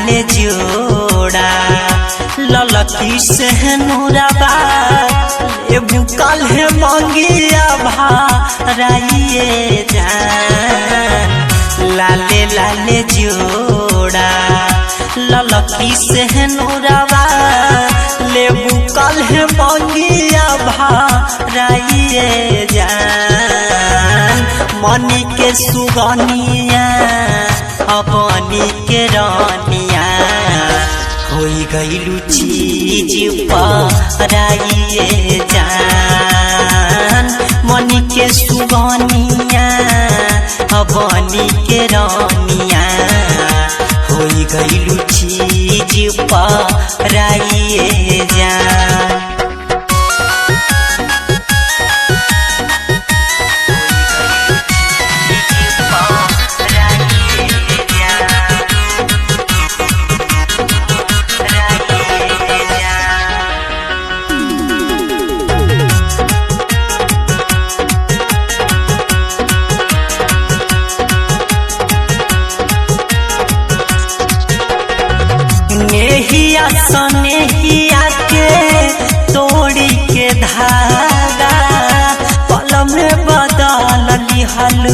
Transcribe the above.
लाले जोड़ा ललकी से नूराबा ए बुकल है मंगिया भाराइए जान लाले लाले जोड़ा ललकी से नूराबा ले बुकल है मंगिया भाराइए जान मनी के सुगनिया अपनी के रानिया होई गईलू चीज पराइए जान मनी के सुगनिया अपनी के रानिया होई गईलू चीज पराइए जान नेहिया सनेहिया